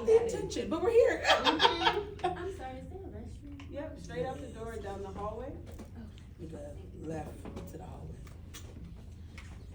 not the intention, but we're here. I'm sorry, is there a restroom? Yep, straight out the door and down the hallway. We go left to the hallway.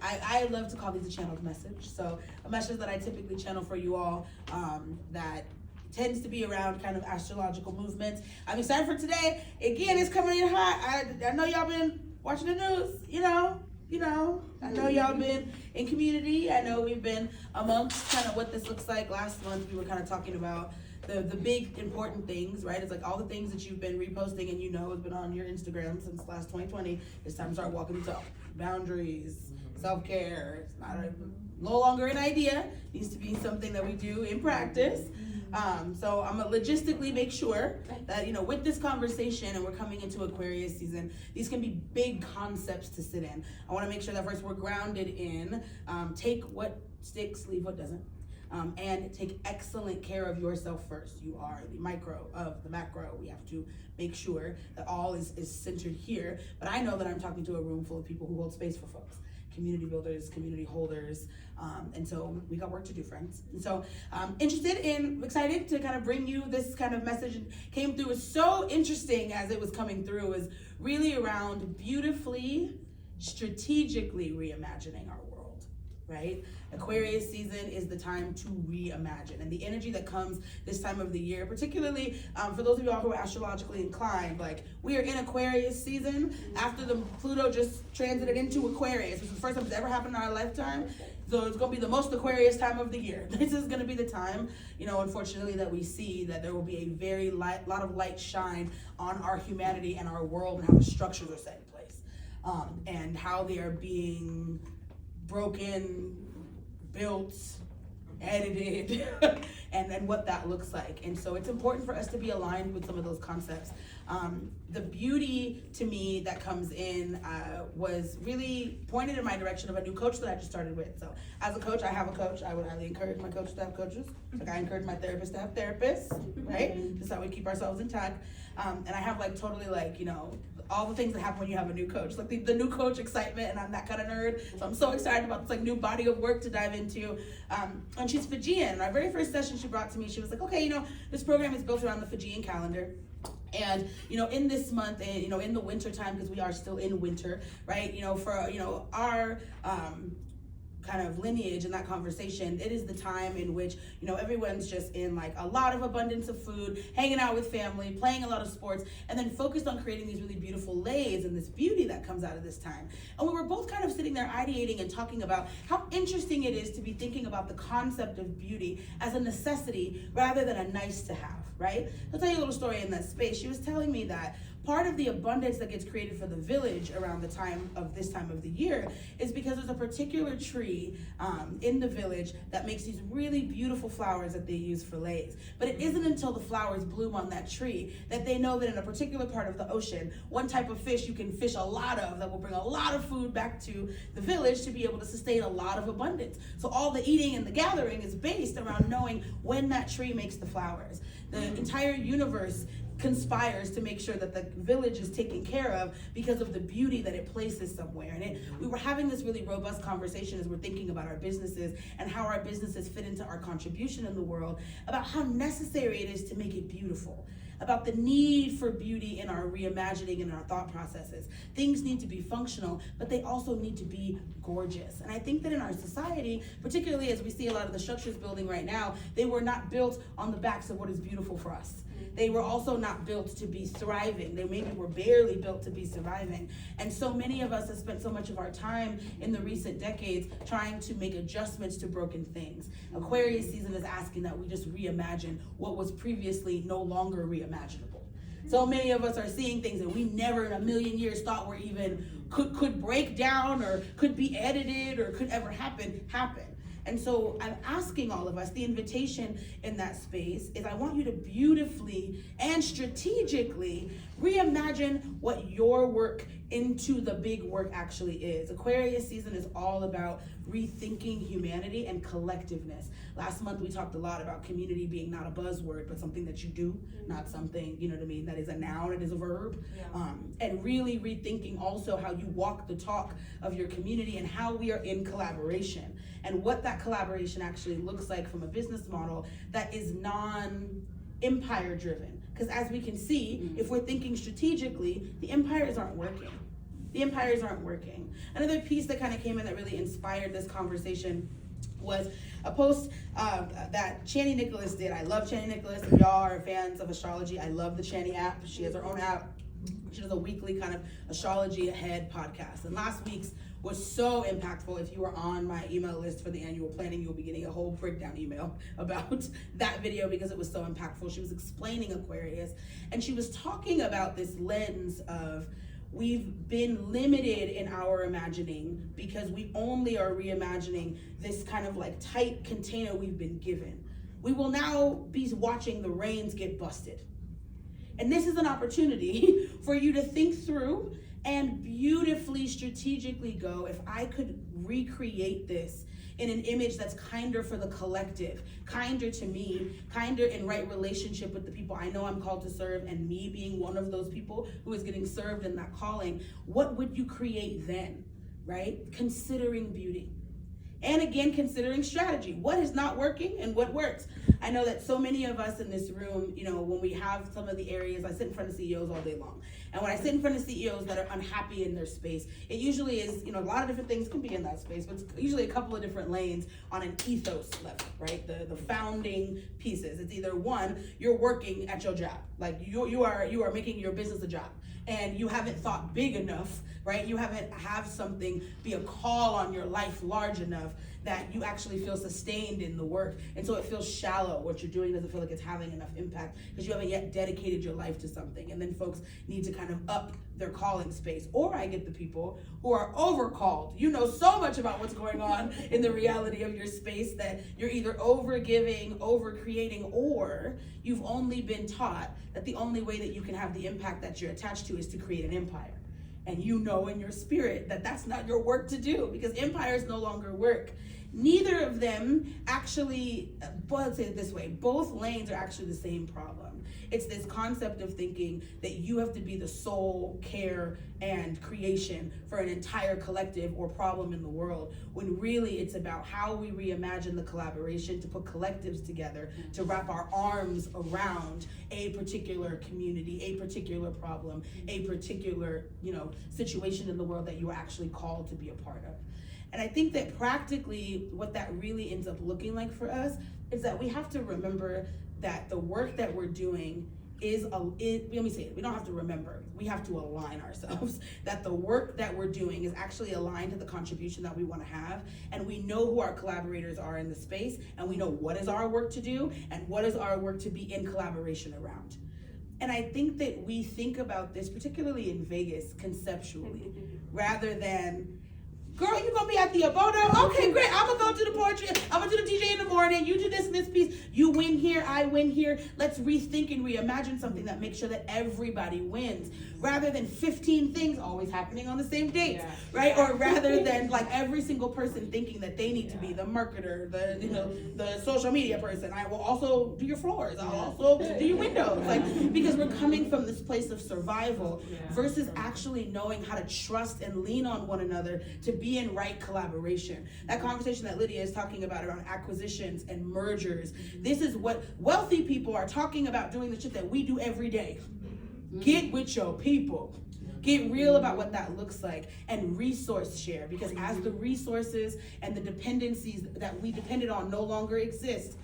I love to call these a channeled message. So a message that I typically channel for you all that tends to be around kind of astrological movements. I'm excited for today. Again, it's coming in hot. I know y'all been watching the news, you know. I know y'all been in community. I know we've been amongst kind of what this looks like. Last month we were kind of talking about the big important things, right? It's like all the things that you've been reposting and you know has been on your Instagram since last 2020. It's time to start walking the talk. Boundaries, self-care. It's not no longer an idea. It needs to be something that we do in practice. So I'm gonna logistically make sure that, you know, with this conversation, and we're coming into Aquarius season, these can be big concepts to sit in. I wanna make sure that first we're grounded in, take what sticks, leave what doesn't. And take excellent care of yourself first. You are the micro of the macro. We have to make sure that all is centered here. But I know that I'm talking to a room full of people who hold space for folks. Community builders, community holders, and so we got work to do, friends. And so excited to kind of bring you this kind of message. It came through, was so interesting as it was coming through, was really around beautifully, strategically reimagining our world, right? Aquarius season is the time to reimagine, and the energy that comes this time of the year, particularly for those of y'all who are astrologically inclined, like we are in Aquarius season after the Pluto just transited into Aquarius, which is the first time it's ever happened in our lifetime. So it's gonna be the most Aquarius time of the year. This is gonna be the time, you know, unfortunately, that we see that there will be a very lot of light shine on our humanity and our world and how the structures are set in place, and how they are being broken, built, edited, and what that looks like. And so it's important for us to be aligned with some of those concepts. The beauty to me that comes in was really pointed in my direction of a new coach that I just started with. So as a coach, I have a coach. I would highly encourage my coaches to have coaches. Like I encourage my therapists to have therapists, right? Just how we keep ourselves intact. And I have like totally like, you know, all the things that happen when you have a new coach, like the new coach excitement, and I'm that kind of nerd. So I'm so excited about this like new body of work to dive into. And she's Fijian. Our very first session she brought to me, she was like, okay, you know, this program is built around the Fijian calendar. And, you know, in this month, and, you know, in the winter time, because we are still in winter, right? You know, for, you know, our, kind of lineage in that conversation, it is the time in which, you know, everyone's just in like a lot of abundance of food, hanging out with family, playing a lot of sports, and then focused on creating these really beautiful lays and this beauty that comes out of this time. And we were both kind of sitting there ideating and talking about how interesting it is to be thinking about the concept of beauty as a necessity rather than a nice to have, right? I'll tell you a little story in that space. She was telling me that part of the abundance that gets created for the village around the time of this time of the year is because there's a particular tree in the village that makes these really beautiful flowers that they use for lays. But it isn't until the flowers bloom on that tree that they know that in a particular part of the ocean, one type of fish you can fish a lot of that will bring a lot of food back to the village to be able to sustain a lot of abundance. So all the eating and the gathering is based around knowing when that tree makes the flowers. The entire universe conspires to make sure that the village is taken care of because of the beauty that it places somewhere. And we were having this really robust conversation as we're thinking about our businesses and how our businesses fit into our contribution in the world, about how necessary it is to make it beautiful, about the need for beauty in our reimagining and our thought processes. Things need to be functional, but they also need to be gorgeous. And I think that in our society, particularly as we see a lot of the structures building right now, they were not built on the backs of what is beautiful for us. They were also not built to be thriving. They maybe were barely built to be surviving. And so many of us have spent so much of our time in the recent decades trying to make adjustments to broken things. Aquarius season is asking that we just reimagine what was previously no longer reimaginable. So many of us are seeing things that we never in a million years thought were even could break down or could be edited or could ever happen. And so I'm asking all of us, the invitation in that space is I want you to beautifully and strategically reimagine what your work into the big work actually is. Aquarius season is all about rethinking humanity and collectiveness. Last month we talked a lot about community being not a buzzword, but something that you do, not something, you know what I mean, that is a noun, it is a verb. And really rethinking also how you walk the talk of your community and how we are in collaboration and what that collaboration actually looks like from a business model that is non-empire driven. Because as we can see, if we're thinking strategically, the empires aren't working. The empires aren't working. Another piece that kind of came in that really inspired this conversation was a post that Chani Nicholas did. I love Chani Nicholas. If y'all are fans of astrology, I love the Chani app. She has her own app. She does a weekly kind of astrology ahead podcast. And last week's was so impactful. If you were on my email list for the annual planning, you'll be getting a whole breakdown email about that video because it was so impactful. She was explaining Aquarius, and she was talking about this lens of we've been limited in our imagining because we only are reimagining this kind of like tight container we've been given. We will now be watching the reins get busted. And this is an opportunity for you to think through and beautifully strategically go, if I could recreate this in an image that's kinder for the collective, kinder to me, kinder in right relationship with the people I know I'm called to serve, and me being one of those people who is getting served in that calling, what would you create then, right? Considering beauty. And again, considering strategy. What is not working and what works? I know that so many of us in this room, you know, when we have some of the areas, I sit in front of CEOs all day long. And when I sit in front of CEOs that are unhappy in their space, it usually is, you know, a lot of different things can be in that space, but it's usually a couple of different lanes on an ethos level, right? The founding pieces. It's either one, you're working at your job. Like you are making your business a job. And you haven't thought big enough, right? You haven't have something be a call on your life large enough that you actually feel sustained in the work. And so it feels shallow. What you're doing doesn't feel like it's having enough impact because you haven't yet dedicated your life to something. And then folks need to kind of up their calling space. Or I get the people who are overcalled. You know so much about what's going on in the reality of your space that you're either over giving, over creating, or you've only been taught that the only way that you can have the impact that you're attached to is to create an empire. And you know in your spirit that that's not your work to do because empires no longer work. Neither of them actually, well, let's say it this way, both lanes are actually the same problem. It's this concept of thinking that you have to be the sole care and creation for an entire collective or problem in the world, when really it's about how we reimagine the collaboration to put collectives together, to wrap our arms around a particular community, a particular problem, a particular, you know, situation in the world that you are actually called to be a part of. And I think that practically what that really ends up looking like for us is that we have to remember that the work that we're doing let me say it, we don't have to remember, we have to align ourselves that the work that we're doing is actually aligned to the contribution that we want to have, and we know who our collaborators are in the space, and we know what is our work to do and what is our work to be in collaboration around. And I think that we think about this, particularly in Vegas, conceptually, rather than, girl, you gonna be at the Abodo? Okay, great. I'm gonna go to the poetry. I'm gonna do the DJ in the morning. You do this and this piece. You win here, I win here. Let's rethink and reimagine something that makes sure that everybody wins, rather than 15 things always happening on the same date, right? Or rather than like every single person thinking that they need to be the marketer, the social media person. I will also do your floors. I'll also do your windows, like, because we're coming from this place of survival versus actually knowing how to trust and lean on one another to be in right collaboration. That conversation that Lydia is talking about around acquisitions and mergers, this is what wealthy people are talking about, doing the shit that we do every day. Get with your people. Get real about what that looks like and resource share, because as the resources and the dependencies that we depended on no longer exist,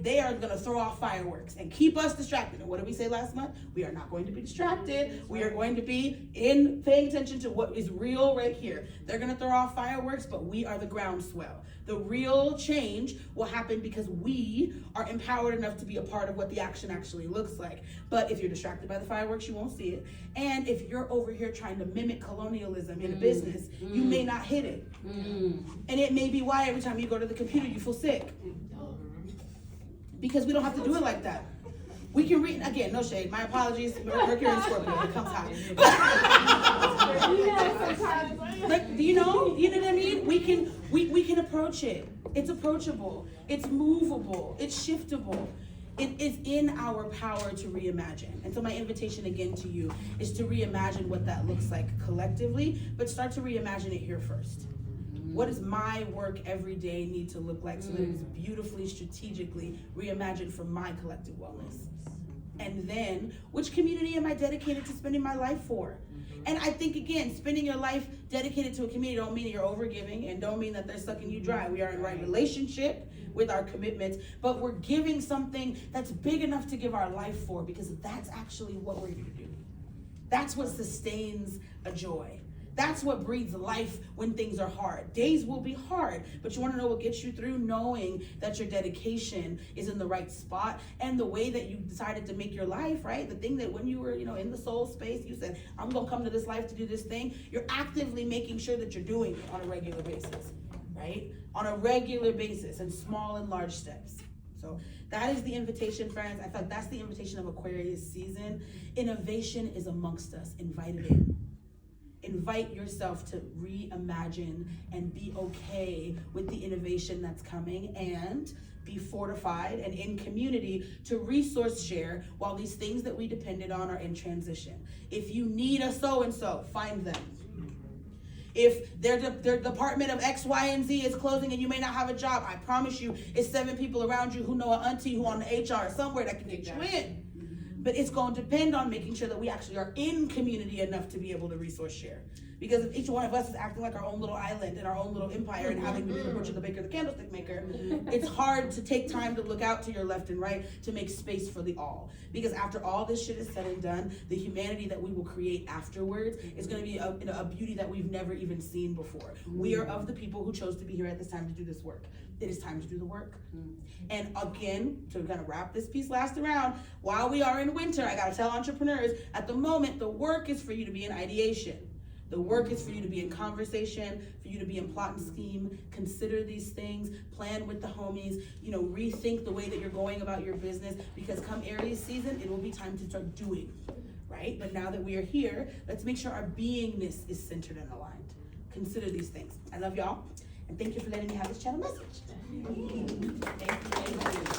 they are going to throw off fireworks and keep us distracted. And what did we say last month? We are not going to be distracted. We are going to be paying attention to what is real right here. They're going to throw off fireworks, but we are the groundswell. The real change will happen because we are empowered enough to be a part of what the action actually looks like. But if you're distracted by the fireworks, you won't see it. And if you're over here trying to mimic colonialism in a business, you may not hit it. And it may be why every time you go to the computer, you feel sick. Because we don't have to do it like that. We can read, again, no shade, my apologies, Mercury and Scorpio, it comes high. Like, you know what I mean? We can approach it. It's approachable, it's movable, it's shiftable. It is in our power to reimagine. And so my invitation again to you is to reimagine what that looks like collectively, but start to reimagine it here first. What does my work every day need to look like so that it is beautifully, strategically reimagined for my collective wellness? And then, which community am I dedicated to spending my life for? And I think, again, spending your life dedicated to a community don't mean that you're overgiving and don't mean that they're sucking you dry. We are in right relationship with our commitments, but we're giving something that's big enough to give our life for, because that's actually what we're here to do. That's what sustains a joy. That's what breathes life when things are hard. Days will be hard, but you want to know what gets you through? Knowing that your dedication is in the right spot and the way that you decided to make your life, right? The thing that when you were, in the soul space, you said, I'm going to come to this life to do this thing. You're actively making sure that you're doing it on a regular basis, right? On a regular basis, in small and large steps. So that is the invitation, friends. I thought that's the invitation of Aquarius season. Innovation is amongst us. Invite it in. Invite yourself to reimagine and be okay with the innovation that's coming, and be fortified and in community to resource share while these things that we depended on are in transition. If you need a so-and-so, find them. If their department of X, Y, and Z is closing and you may not have a job, I promise you it's 7 people around you who know an auntie who on the HR somewhere that can get you in. But it's going to depend on making sure that we actually are in community enough to be able to resource share. Because if each one of us is acting like our own little island and our own little empire and having to be the butcher, the baker, the candlestick maker, it's hard to take time to look out to your left and right to make space for the all. Because after all this shit is said and done, the humanity that we will create afterwards is going to be a beauty that we've never even seen before. We are of the people who chose to be here at this time to do this work. It is time to do the work. And again, to kind of wrap this piece last around, while we are in winter, I gotta tell entrepreneurs, at the moment, the work is for you to be in ideation. The work is for you to be in conversation, for you to be in plot and scheme, consider these things, plan with the homies, rethink the way that you're going about your business, because come Aries season, it will be time to start doing, right? But now that we are here, let's make sure our beingness is centered and aligned. Consider these things. I love y'all, and thank you for letting me have this channel message. Thank you.